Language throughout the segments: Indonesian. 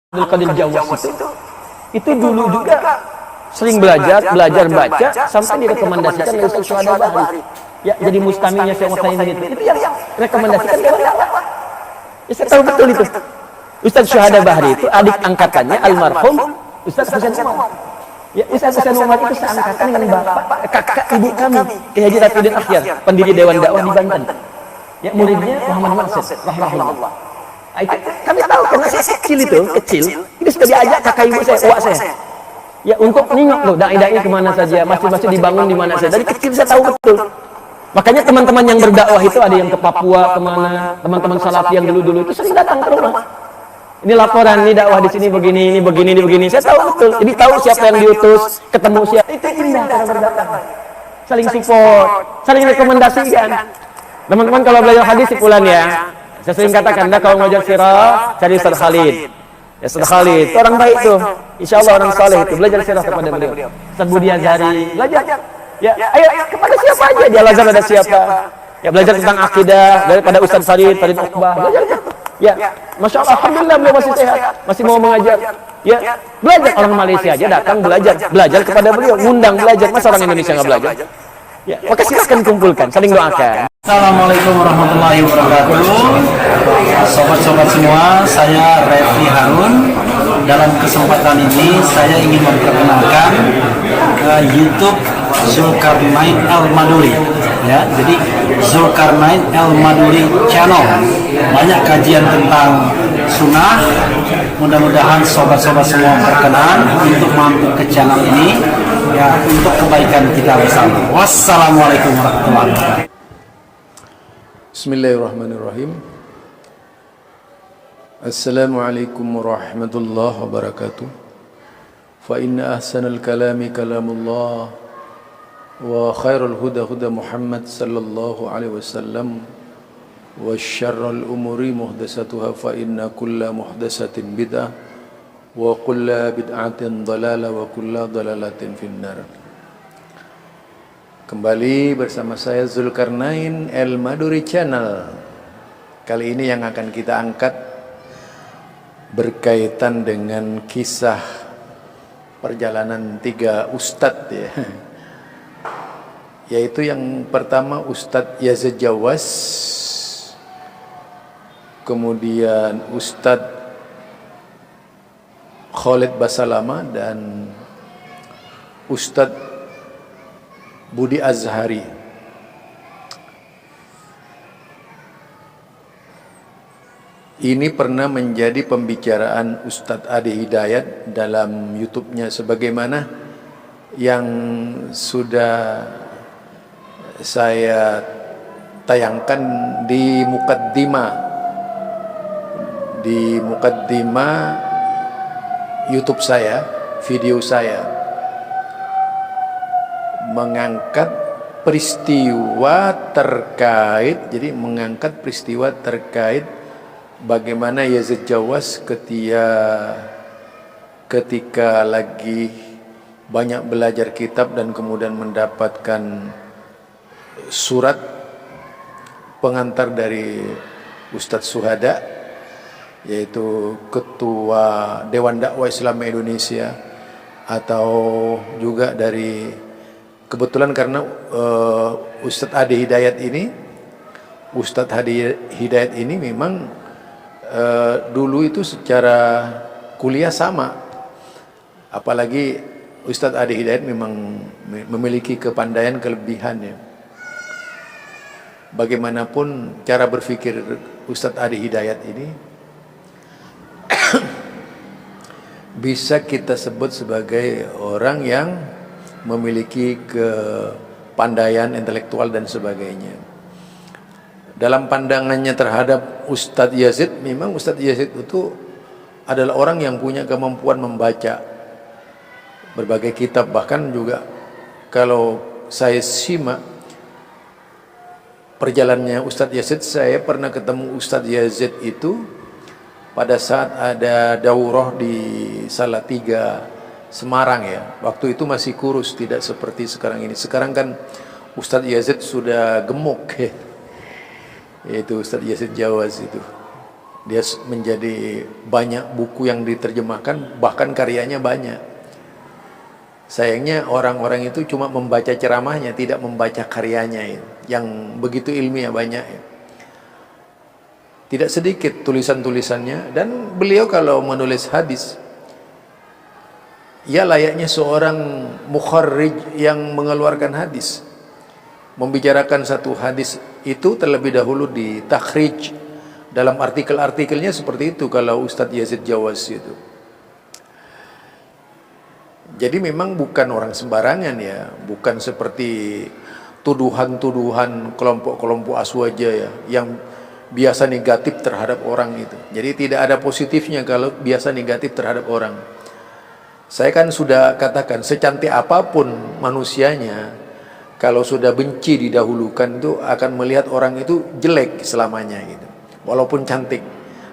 Abdul Qadir Jawas itu dulu juga sering belajar baca sampai direkomendasikan oleh Ustaz Syuhada Bahri. Ya, jadi mustaminya Syekh Utsaimin itu yang rekomendasikan Dewan Dakwah. Ya, saya tahu betul itu. Ustaz Syuhada Bahri itu adik angkatannya almarhum Ustaz Husain Umar. Ya, Ustaz Husain Umar itu seangkatan dengan bapak kakak ibu kami, Ki Haji Rafiuddin Akhyar, pendiri Dewan Dakwah di Banten. Ya, muridnya Muhammad Mansur rahimahullah. Itu kami tahu karena saya kecil, itu sudah diajak kakak ibu saya, uak saya. Ya, untuk nengok loh dai-dai kemana saja, masjid-masjid dibangun di mana saja. Dari kecil saya tahu betul. Makanya teman-teman yang berdakwah itu ada yang ke Papua, kemana, teman-teman salafi yang dulu-dulu itu sering datang ke rumah. Ini laporan, ini dakwah di sini begini, ini begini, ini begini. Saya tahu betul. Jadi tahu siapa yang diutus, ketemu siapa. Itu indah cara berdakwah. Saling support, saling rekomendasikan. Teman-teman kalau belajar hadis sipulan ya. Saya sering katakan, kalau belajar sirah, cari Ustaz Khalid. Ya, Ustaz Khalid, itu orang baik tuh. Insya Allah orang saleh itu. Belajar sirah kepada beliau. Ustaz Budi Azhari, belajar. Ya, ayo kepada siapa aja. Di Al-Azhar ada siapa. Ya, belajar tentang akidah. Daripada Ustaz Farid Uqbah. Belajar. Ya, Masya Allah, Alhamdulillah beliau masih sehat. Masih mau mengajar. Ya, belajar. Orang Malaysia aja datang belajar. Belajar kepada beliau. Ngundang belajar. Masa orang Indonesia nggak belajar? Ya, maka silakan kumpulkan. Saling doakan. Assalamualaikum warahmatullahi wabarakatuh. Sobat-sobat semua, saya Refli Harun. Dalam kesempatan ini saya ingin memperkenalkan YouTube Zulkarnain Al-Maduri. Ya, jadi Zulkarnain Al-Maduri Channel. Banyak kajian tentang sunnah. Mudah-mudahan sobat-sobat semua berkenan untuk mampir ke channel ini ya, untuk kebaikan kita bersama. Wassalamualaikum warahmatullahi wabarakatuh. Bismillahirrahmanirrahim. Assalamualaikum warahmatullahi wabarakatuh. Fa inna ahsanal kalami kalamullah wa khairul huda huda Muhammad sallallahu alaihi wasallam wa syarrul umuri muhdatsatuha fa inna kulla muhdatsatin bid'ah wa kulla bid'atin dhalalah wa kulla dhalalatin finnar. Kembali bersama saya Zulkarnain Al-Maduri Channel. Kali ini yang akan kita angkat berkaitan dengan kisah perjalanan 3 ustadz ya. Yaitu yang pertama Ustadz Yazid Jawas, kemudian Ustadz Khalid Basalama dan Ustadz Budi Azhari. Ini pernah menjadi pembicaraan Ustadz Adi Hidayat dalam YouTube-nya, sebagaimana yang sudah saya tayangkan di mukaddimah YouTube saya, video saya mengangkat peristiwa terkait, jadi mengangkat peristiwa terkait bagaimana Yazid Jawas ketika lagi banyak belajar kitab dan kemudian mendapatkan surat pengantar dari Ustadz Syuhada, yaitu Ketua Dewan Dakwah Islam Indonesia, atau juga dari kebetulan karena Ustadz Adi Hidayat ini memang dulu itu secara kuliah sama, apalagi Ustadz Adi Hidayat memang memiliki kepandaian kelebihannya. Bagaimanapun cara berpikir Ustadz Adi Hidayat ini bisa kita sebut sebagai orang yang memiliki kepandaian intelektual dan sebagainya. Dalam pandangannya terhadap Ustadz Yazid, memang Ustadz Yazid itu adalah orang yang punya kemampuan membaca berbagai kitab. Bahkan juga kalau saya simak perjalanannya Ustadz Yazid, saya pernah ketemu Ustadz Yazid itu pada saat ada daurah di Salatiga Semarang ya. Waktu itu masih kurus, tidak seperti sekarang ini. Sekarang kan Ustadz Yazid sudah gemuk ya. Yaitu Ustadz Yazid Jawas itu. Dia menjadi banyak buku yang diterjemahkan, bahkan karyanya banyak. Sayangnya orang-orang itu cuma membaca ceramahnya, tidak membaca karyanya yang begitu ilmiah banyak. Tidak sedikit tulisan-tulisannya, dan beliau kalau menulis hadis, ia layaknya seorang mukharrij yang mengeluarkan hadis. Membicarakan satu hadis itu terlebih dahulu di takhrij dalam artikel-artikelnya, seperti itu kalau Ustadz Yazid Jawas itu. Jadi memang bukan orang sembarangan ya, bukan seperti tuduhan-tuduhan kelompok-kelompok aswaja ya, yang biasa negatif terhadap orang itu. Jadi tidak ada positifnya kalau biasa negatif terhadap orang. Saya kan sudah katakan, secantik apapun manusianya, kalau sudah benci didahulukan itu akan melihat orang itu jelek selamanya gitu, walaupun cantik,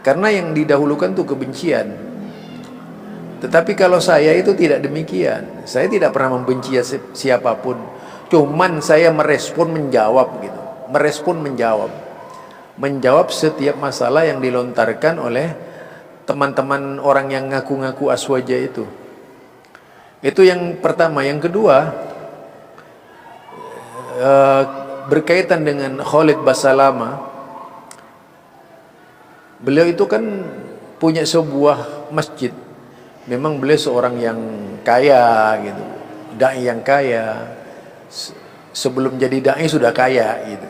karena yang didahulukan itu kebencian. Tetapi kalau saya itu tidak demikian, saya tidak pernah membenci siapapun, cuman saya merespon, menjawab gitu, menjawab setiap masalah yang dilontarkan oleh teman-teman orang yang ngaku-ngaku aswaja itu. Itu yang pertama. Yang kedua, berkaitan dengan Khalid Basalamah, beliau itu kan punya sebuah masjid. Memang beliau seorang yang kaya gitu, dai yang kaya. Sebelum jadi dai sudah kaya gitu.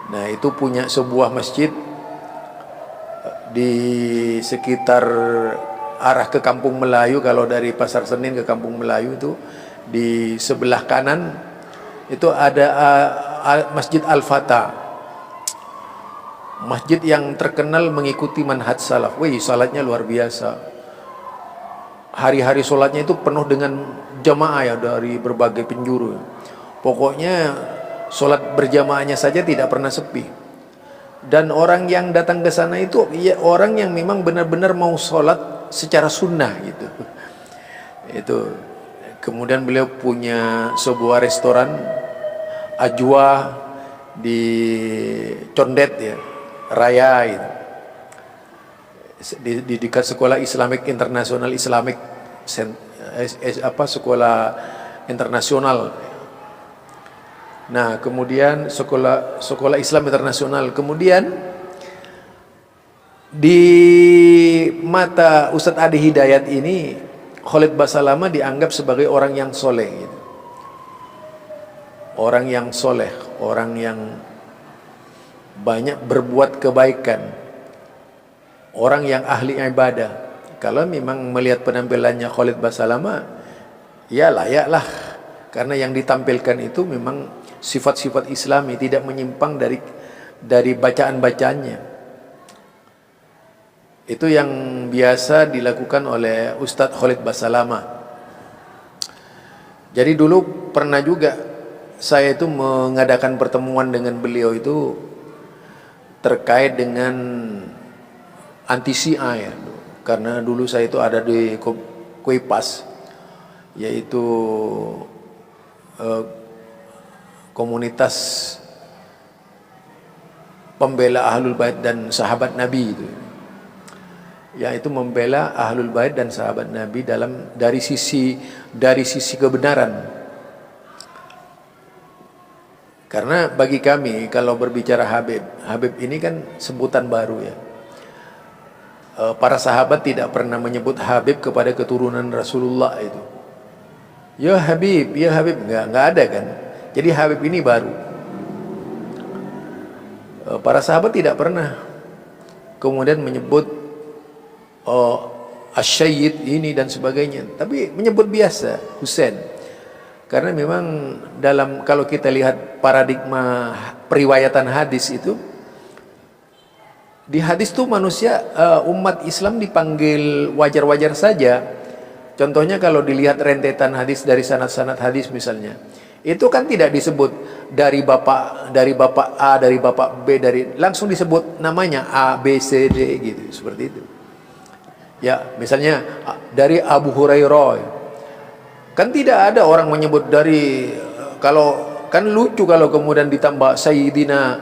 Nah, itu punya sebuah masjid di sekitar arah ke Kampung Melayu. Kalau dari Pasar Senen ke Kampung Melayu itu di sebelah kanan itu ada Masjid Al-Fatah, masjid yang terkenal mengikuti manhaj salaf. Wih, salatnya luar biasa. Hari-hari salatnya itu penuh dengan jamaah ya, dari berbagai penjuru. Pokoknya salat berjamaahnya saja tidak pernah sepi. Dan orang yang datang ke sana itu ya orang yang memang benar-benar mau salat secara sunnah gitu. Itu. Kemudian beliau punya sebuah restoran Ajwa di Condet ya, Raya itu. Di dekat sekolah Islamic Internasional, sekolah internasional. Nah, kemudian sekolah Islam internasional. Kemudian di mata Ustadz Adi Hidayat ini, Khalid Basalamah dianggap sebagai orang yang soleh gitu. Orang yang soleh, orang yang banyak berbuat kebaikan, orang yang ahli ibadah. Kalau memang melihat penampilannya Khalid Basalamah, ya layaklah, karena yang ditampilkan itu memang sifat-sifat Islami, tidak menyimpang dari bacaan-bacaannya. Itu yang biasa dilakukan oleh Ustadz Khalid Basalamah. Jadi dulu pernah juga saya itu mengadakan pertemuan dengan beliau itu terkait dengan anti Syiah ya. Karena dulu saya itu ada di Kuipas, yaitu komunitas pembela Ahlul Bait dan sahabat Nabi itu. Yaitu membela Ahlul Bait dan sahabat Nabi dari sisi kebenaran. Karena bagi kami kalau berbicara Habib ini kan sebutan baru ya. Para sahabat tidak pernah menyebut Habib kepada keturunan Rasulullah itu. Ya Habib, enggak ada kan. Jadi Habib ini baru. Para sahabat tidak pernah kemudian menyebut Asy-Syayyid ini dan sebagainya, tapi menyebut biasa Husain. Karena memang kalau kita lihat paradigma periwayatan hadis itu, di hadis tuh manusia umat Islam dipanggil wajar-wajar saja. Contohnya kalau dilihat rentetan hadis dari sanad-sanad hadis misalnya, itu kan tidak disebut dari bapak A, dari bapak B, langsung disebut namanya A, B, C, D gitu, seperti itu. Ya, misalnya dari Abu Hurairah. Kan tidak ada orang menyebut kalau kan lucu kalau kemudian ditambah Sayyidina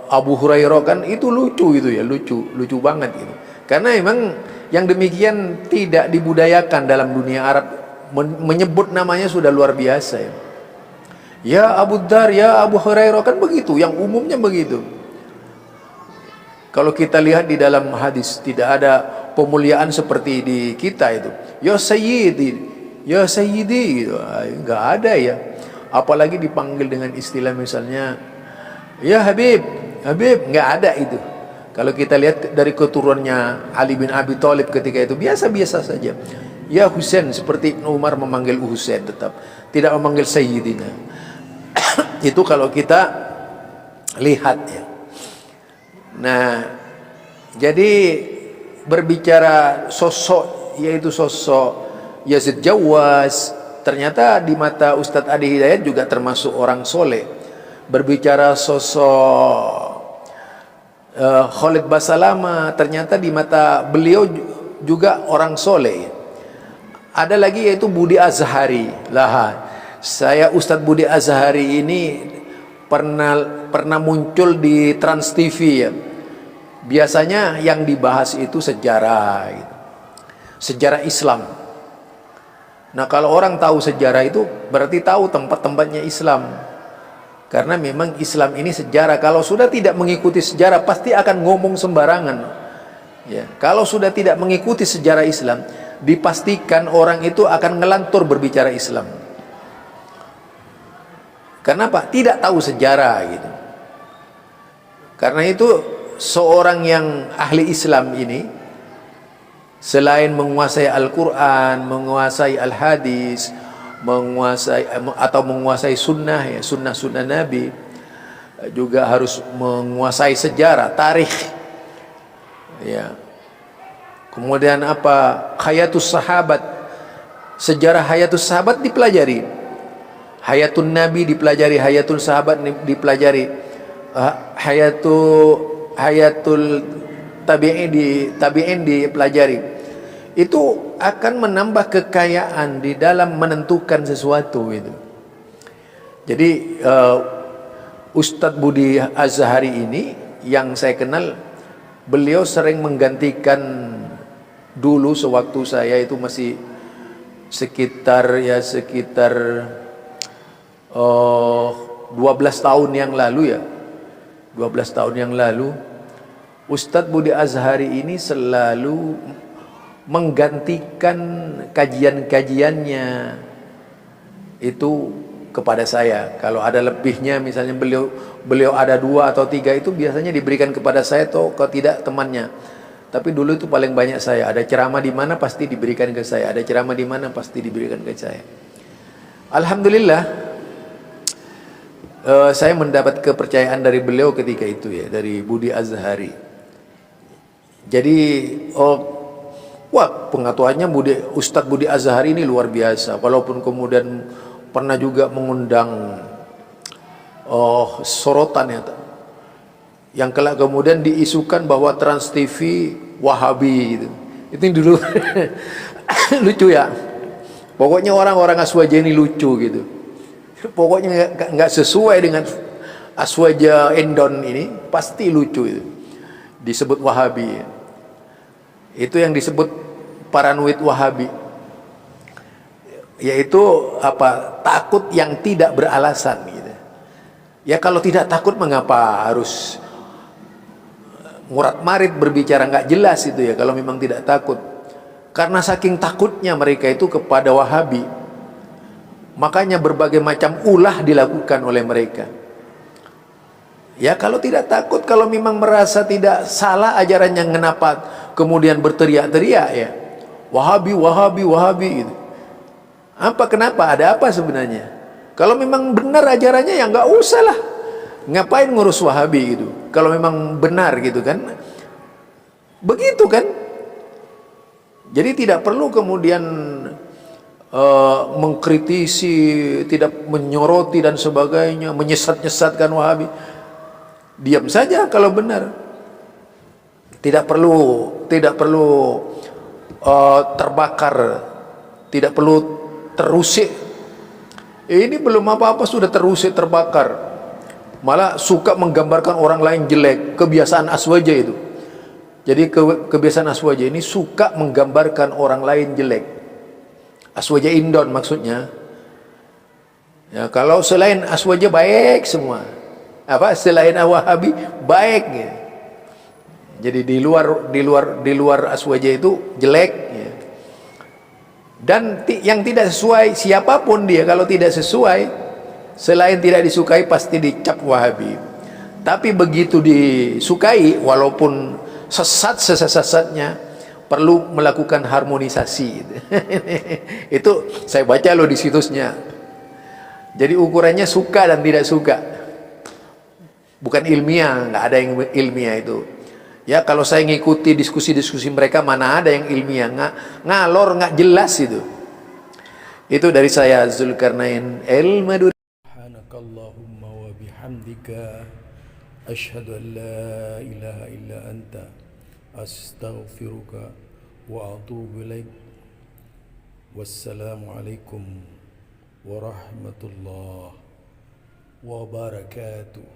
Abu Hurairah kan itu lucu itu ya, lucu banget gitu. Karena memang yang demikian tidak dibudayakan dalam dunia Arab, menyebut namanya sudah luar biasa ya. Ya Abu Dar, ya Abu Hurairah, kan begitu, yang umumnya begitu. Kalau kita lihat di dalam hadis tidak ada pemuliaan seperti di kita itu. Ya Sayyidi, ya Sayyidi gitu. Enggak ada ya. Apalagi dipanggil dengan istilah misalnya ya Habib, Habib, enggak ada itu. Kalau kita lihat dari keturunannya Ali bin Abi Thalib ketika itu biasa-biasa saja. Ya Husain, seperti Umar memanggil Husain, tetap tidak memanggil Sayyidina. Itu kalau kita lihat ya. Nah, jadi berbicara sosok, yaitu sosok Yazid Jawas, ternyata di mata Ustadz Adi Hidayat juga termasuk orang soleh. Berbicara sosok Khalid Basalama, ternyata di mata beliau juga orang soleh. Ada lagi yaitu Budi Azhari. Lah, saya Ustadz Budi Azhari ini pernah muncul di Trans TV ya. Biasanya yang dibahas itu sejarah gitu. Sejarah Islam. Nah, kalau orang tahu sejarah itu berarti tahu tempat-tempatnya Islam. Karena memang Islam ini sejarah. Kalau sudah tidak mengikuti sejarah pasti akan ngomong sembarangan. Ya, kalau sudah tidak mengikuti sejarah Islam, dipastikan orang itu akan ngelantur berbicara Islam. Kenapa? Tidak tahu sejarah gitu. Karena itu seorang yang ahli Islam ini selain menguasai Al-Quran, menguasai Al-Hadis, menguasai sunnah ya, sunnah Nabi, juga harus menguasai sejarah, tarikh ya. Kemudian apa? Hayatus sahabat. Sejarah hayatus sahabat dipelajari. Hayatun Nabi dipelajari, hayatul sahabat dipelajari, hayatul tabi'in dipelajari. Itu akan menambah kekayaan di dalam menentukan sesuatu itu. Jadi Ustadz Budi Azhari ini yang saya kenal, beliau sering menggantikan dulu sewaktu saya itu masih sekitar 12 tahun yang lalu ya. 12 tahun yang lalu Ustadz Budi Azhari ini selalu menggantikan kajian-kajiannya itu kepada saya. Kalau ada lebihnya, misalnya beliau ada 2 atau 3, itu biasanya diberikan kepada saya atau kalau tidak temannya. Tapi dulu itu paling banyak saya. Ada ceramah di mana pasti diberikan ke saya. Ada ceramah di mana pasti diberikan ke saya. Alhamdulillah, saya mendapat kepercayaan dari beliau ketika itu ya, dari Budi Azhari. Jadi pengetahuannya Ustadz Budi Azhari ini luar biasa. Walaupun kemudian pernah juga mengundang sorotan ya, yang kelak kemudian diisukan bahwa Trans TV Wahabi gitu. Itu dulu lucu ya. Pokoknya orang-orang Aswaja ini lucu gitu. Pokoknya nggak sesuai dengan Aswaja Endon ini pasti lucu itu. Disebut Wahabi. Itu yang disebut paranoid Wahabi. Yaitu apa? Takut yang tidak beralasan gitu. Ya kalau tidak takut mengapa harus murat-marit berbicara nggak jelas itu ya, kalau memang tidak takut. Karena saking takutnya mereka itu kepada Wahabi, makanya berbagai macam ulah dilakukan oleh mereka. Ya kalau tidak takut, kalau memang merasa tidak salah ajarannya, kenapa kemudian berteriak-teriak ya, Wahabi, Wahabi, Wahabi gitu. Kenapa? Ada apa sebenarnya? Kalau memang benar ajarannya ya nggak usah lah. Ngapain ngurus Wahabi gitu? Kalau memang benar gitu kan? Begitu kan? Jadi tidak perlu kemudian mengkritisi, tidak menyoroti dan sebagainya, menyesat-nyesatkan Wahabi. Diam saja kalau benar. Tidak perlu terbakar, tidak perlu terusik. Ini belum apa-apa sudah terusik, terbakar. Malah suka menggambarkan orang lain jelek, kebiasaan Aswaja itu. Jadi kebiasaan Aswaja ini suka menggambarkan orang lain jelek. Aswaja Indon maksudnya. Ya, kalau selain Aswaja baik semua. Selain Wahabi baik ya. Jadi di luar Aswaja itu jelek ya. Dan yang tidak sesuai, siapapun dia kalau tidak sesuai, selain tidak disukai pasti dicap Wahabi. Tapi begitu disukai, walaupun sesat sesat-sesatnya, perlu melakukan harmonisasi. Itu saya baca loh di situsnya. Jadi ukurannya suka dan tidak suka, bukan ilmiah, nggak ada yang ilmiah itu. Ya kalau saya ngikuti diskusi-diskusi mereka, mana ada yang ilmiah, ngalor, nggak jelas itu. Itu dari saya, Zulkarnain El-Maduri. Subhanakallahumma wa bihamdika asyhadu an la ilaha illa anta astaghfiruka wa atubu ilaik. Wassalamualaikum warahmatullahi wabarakatuh.